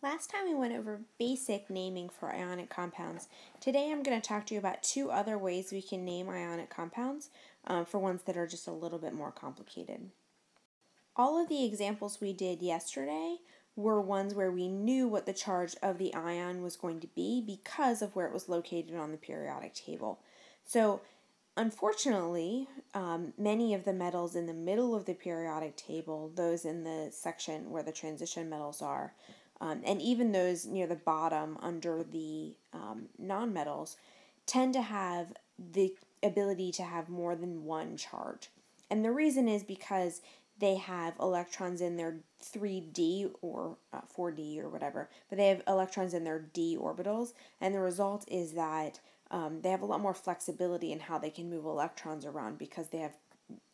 Last time we went over basic naming for ionic compounds. Today I'm going to talk to you about two other ways we can name ionic compounds for ones that are just a little bit more complicated. All of the examples we did yesterday were ones where we knew what the charge of the ion was going to be because of where it was located on the periodic table. So unfortunately, many of the metals in the middle of the periodic table, those in the section where the transition metals are, and even those near the bottom under the nonmetals, tend to have the ability to have more than one charge. And the reason is because they have electrons in their 3D or 4D or whatever, but they have electrons in their d orbitals, and the result is that they have a lot more flexibility in how they can move electrons around because they have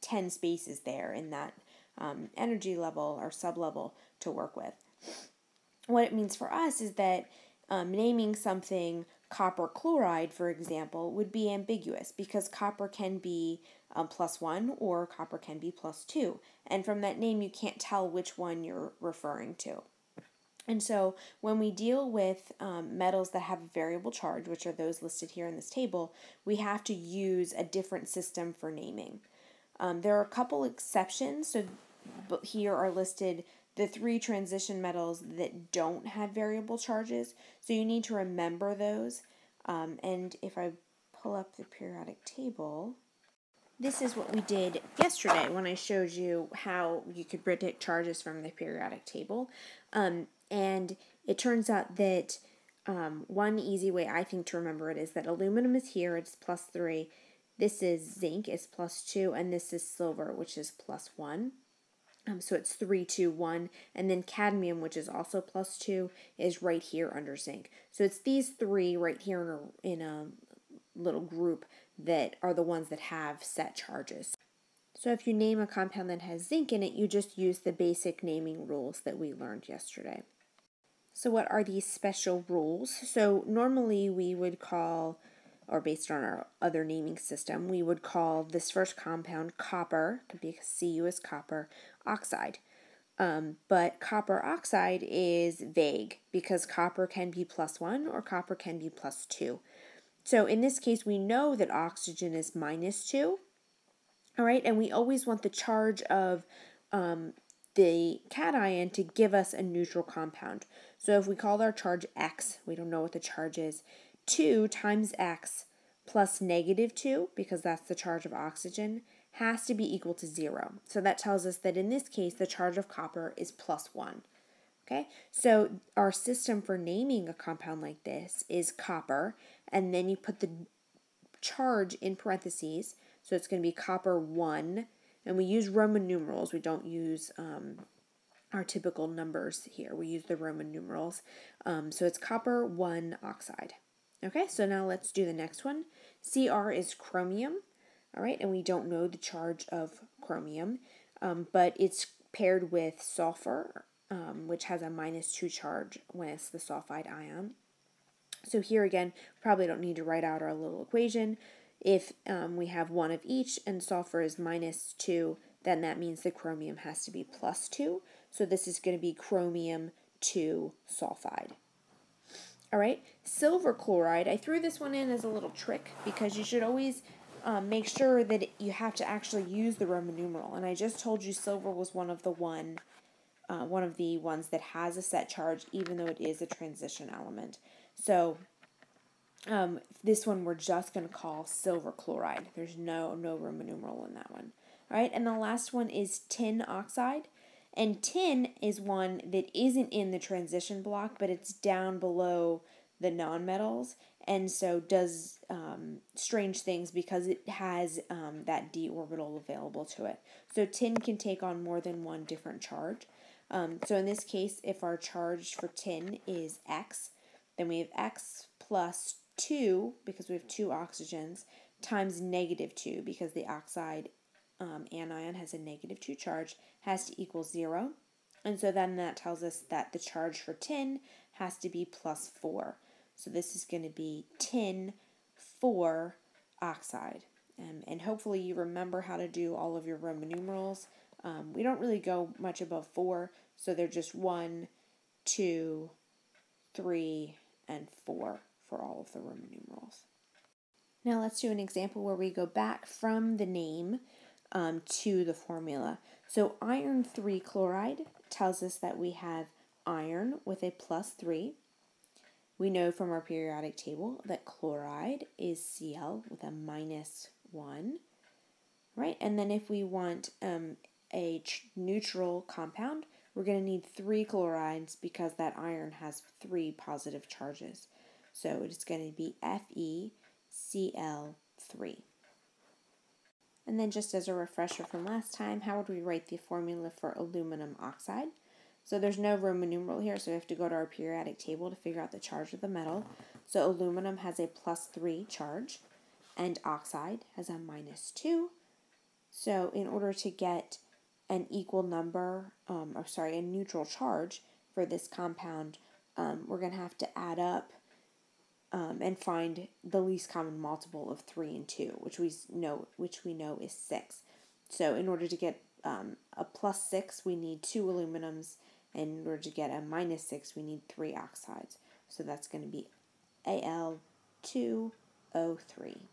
10 spaces there in that energy level or sublevel to work with. What it means for us is that naming something copper chloride, for example, would be ambiguous because copper can be +1 or copper can be +2. And from that name, you can't tell which one you're referring to. And so when we deal with metals that have a variable charge, which are those listed here in this table, we have to use a different system for naming. There are a couple exceptions. So here are listed the 3 transition metals that don't have variable charges. So you need to remember those. And if I pull up the periodic table, this is what we did yesterday when I showed you how you could predict charges from the periodic table. And it turns out that one easy way I think to remember it is that aluminum is here, it's +3. This is zinc, is +2, and this is silver, which is +1. So it's 3, 2, 1, and then cadmium, which is also +2, is right here under zinc. So it's these 3 right here in a little group that are the ones that have set charges. So if you name a compound that has zinc in it, you just use the basic naming rules that we learned yesterday. So what are these special rules? So normally we would call, or based on our other naming system, we would call this first compound copper, because Cu is copper, oxide. But copper oxide is vague because copper can be +1 or copper can be +2. So in this case, we know that oxygen is -2, all right, and we always want the charge of the cation to give us a neutral compound. So if we call our charge X, we don't know what the charge is, 2 times X plus -2, because that's the charge of oxygen, has to be equal to 0. So that tells us that in this case, the charge of copper is +1. Okay, so our system for naming a compound like this is copper, and then you put the charge in parentheses, so it's going to be copper 1, and we use Roman numerals. We don't use our typical numbers here. We use the Roman numerals. So it's copper 1 oxide. Okay, so now let's do the next one. Cr is chromium, all right, and we don't know the charge of chromium, but it's paired with sulfur, which has a -2 charge when it's the sulfide ion. So here again, we probably don't need to write out our little equation. If we have one of each and sulfur is -2, then that means the chromium has to be +2. So this is going to be chromium 2 sulfide. All right, silver chloride. I threw this one in as a little trick because you should always make sure that you have to actually use the Roman numeral. And I just told you silver was one of the ones that has a set charge, even though it is a transition element. So this one we're just going to call silver chloride. There's no Roman numeral in that one. All right, and the last one is tin oxide. And tin is one that isn't in the transition block, but it's down below the nonmetals, and so does strange things because it has that d orbital available to it. So tin can take on more than one different charge. So in this case, if our charge for tin is X, then we have X plus 2, because we have 2 oxygens, times -2, because the oxide anion has a -2 charge, has to equal 0. And so then that tells us that the charge for tin has to be +4. So this is going to be tin 4 oxide. And hopefully you remember how to do all of your Roman numerals. We don't really go much above 4, so they're just 1, 2, 3, and 4 for all of the Roman numerals. Now let's do an example where we go back from the name to the formula. So iron 3 chloride tells us that we have iron with a +3. We know from our periodic table that chloride is Cl with a -1, right? And then if we want a neutral compound, we're going to need 3 chlorides because that iron has 3 positive charges. So it's going to be FeCl3. And then just as a refresher from last time, how would we write the formula for aluminum oxide? So there's no Roman numeral here, so we have to go to our periodic table to figure out the charge of the metal. So aluminum has a +3 charge, and oxide has a -2. So in order to get an equal number, a neutral charge for this compound, we're going to have to add up and find the least common multiple of 3 and 2, which we know is 6. So in order to get a +6, we need 2 aluminums, and in order to get a -6, we need 3 oxides. So that's going to be Al2O3.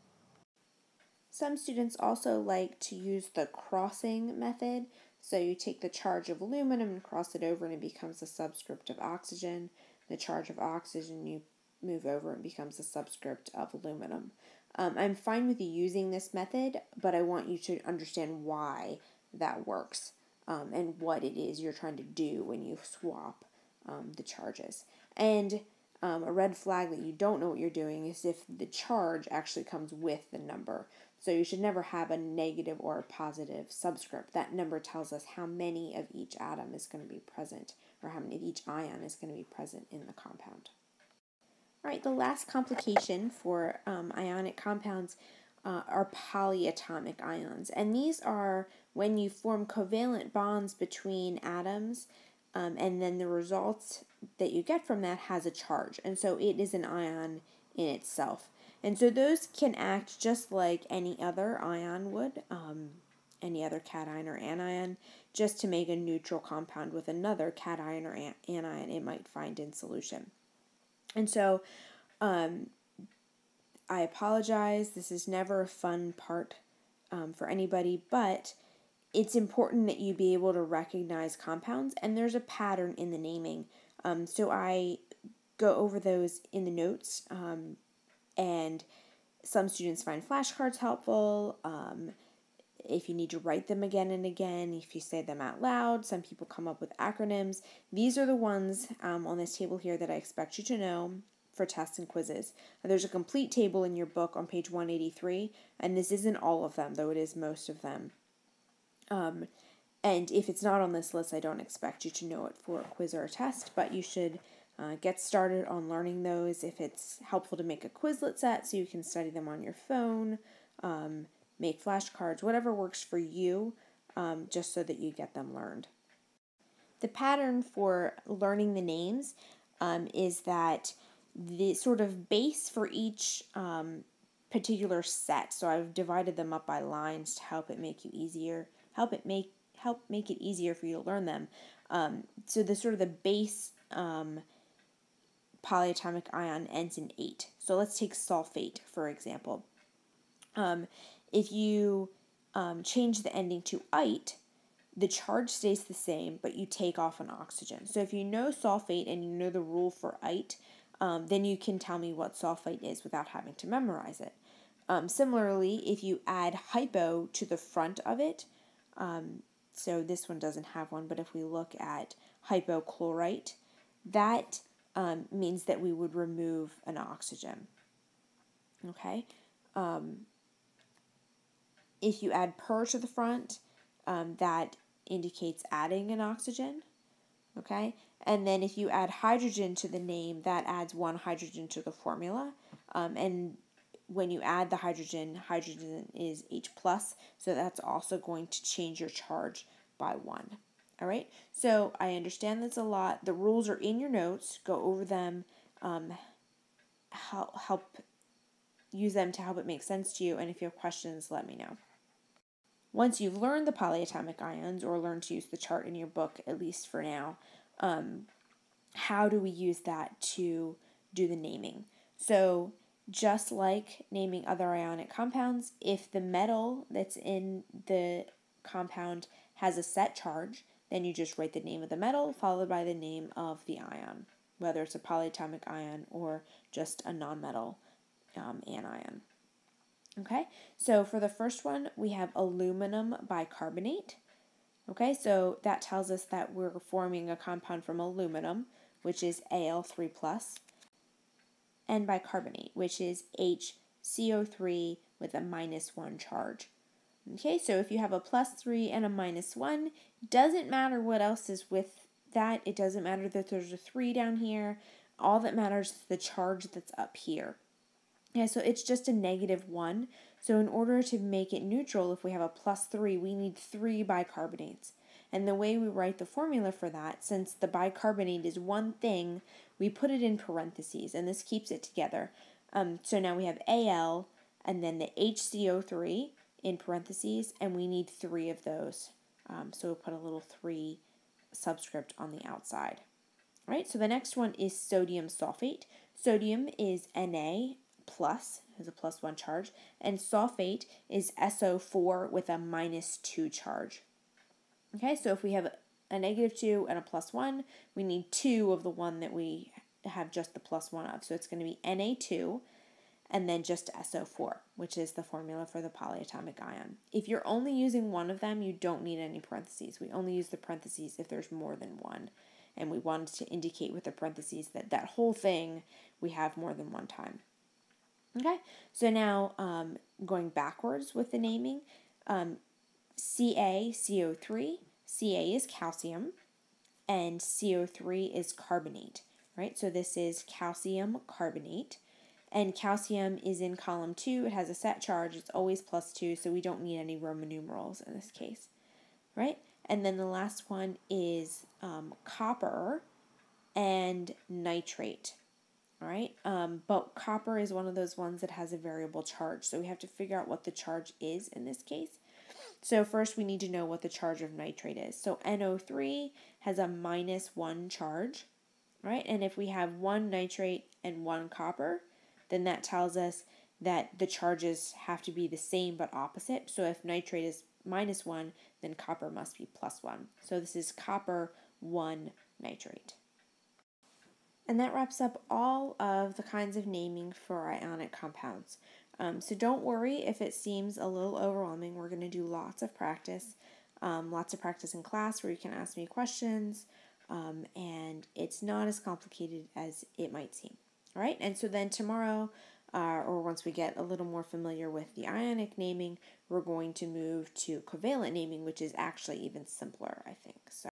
Some students also like to use the crossing method. So you take the charge of aluminum and cross it over, and it becomes a subscript of oxygen. The charge of oxygen, you move over and becomes a subscript of aluminum. I'm fine with you using this method, but I want you to understand why that works and what it is you're trying to do when you swap the charges. And a red flag that you don't know what you're doing is if the charge actually comes with the number. So you should never have a negative or a positive subscript. That number tells us how many of each atom is going to be present, or how many of each ion is going to be present in the compound. All right, the last complication for ionic compounds are polyatomic ions. And these are when you form covalent bonds between atoms, and then the result that you get from that has a charge. And so it is an ion in itself. And so those can act just like any other ion would, any other cation or anion, just to make a neutral compound with another cation or anion it might find in solution. And so I apologize, this is never a fun part for anybody, but it's important that you be able to recognize compounds, and there's a pattern in the naming. So I go over those in the notes, and some students find flashcards helpful. If you need to write them again and again, if you say them out loud, some people come up with acronyms. These are the ones on this table here that I expect you to know for tests and quizzes. There's a complete table in your book on page 183, and this isn't all of them, though it is most of them. And if it's not on this list, I don't expect you to know it for a quiz or a test, but you should get started on learning those. If it's helpful to make a Quizlet set so you can study them on your phone, make flashcards, whatever works for you, just so that you get them learned. The pattern for learning the names is that the sort of base for each particular set, so I've divided them up by lines to help make it easier for you to learn them. So the sort of the base polyatomic ion ends in 8. So let's take sulfate, for example. If you change the ending to "ite," the charge stays the same, but you take off an oxygen. So if you know sulfate and you know the rule for "ite," then you can tell me what sulfate is without having to memorize it. Similarly, if you add hypo to the front of it, so this one doesn't have one, but if we look at hypochlorite, that means that we would remove an oxygen. Okay? If you add per to the front, that indicates adding an oxygen. Okay? And then if you add hydrogen to the name, that adds 1 hydrogen to the formula. And when you add the hydrogen is H+, so that's also going to change your charge by 1. All right, so I understand that's a lot. The rules are in your notes. Go over them, help use them to help it make sense to you, and if you have questions, let me know. Once you've learned the polyatomic ions, or learned to use the chart in your book, at least for now, how do we use that to do the naming? So just like naming other ionic compounds, if the metal that's in the compound has a set charge, then you just write the name of the metal followed by the name of the ion, whether it's a polyatomic ion or just a nonmetal anion. Okay, so for the first one, we have aluminum bicarbonate. Okay, so that tells us that we're forming a compound from aluminum, which is Al3+, and bicarbonate, which is HCO3 with a -1 charge. Okay, so if you have a +3 and a -1, doesn't matter what else is with that. It doesn't matter that there's a 3 down here. All that matters is the charge that's up here. Yeah, so it's just a -1. So in order to make it neutral, if we have a +3, we need 3 bicarbonates. And the way we write the formula for that, since the bicarbonate is one thing, we put it in parentheses, and this keeps it together. So now we have Al, and then the HCO3 in parentheses, and we need 3 of those. So we'll put a little 3 subscript on the outside. Right, so the next one is sodium sulfate. Sodium is Na+, has a +1 charge, and sulfate is SO4 with a -2 charge. Okay, so if we have a -2 and a +1, we need 2 of the one that we have just the +1 of. So it's going to be Na2 and then just SO4, which is the formula for the polyatomic ion. If you're only using one of them, you don't need any parentheses. We only use the parentheses if there's more than one. And we wanted to indicate with the parentheses that that whole thing we have more than one time. Okay, so now going backwards with the naming, CaCO3, Ca is calcium, and CO3 is carbonate, right? So this is calcium carbonate, and calcium is in column 2. It has a set charge. It's always +2, so we don't need any Roman numerals in this case, right? And then the last one is copper and nitrate. All right, but copper is one of those ones that has a variable charge, so we have to figure out what the charge is in this case. So first we need to know what the charge of nitrate is. So NO3 has a -1 charge, right? And if we have 1 nitrate and 1 copper, then that tells us that the charges have to be the same but opposite. So if nitrate is -1, then copper must be +1. So this is copper 1 nitrate. And that wraps up all of the kinds of naming for ionic compounds. So don't worry if it seems a little overwhelming. We're going to do lots of practice in class where you can ask me questions, and it's not as complicated as it might seem. All right, and so then tomorrow, or once we get a little more familiar with the ionic naming, we're going to move to covalent naming, which is actually even simpler, I think. So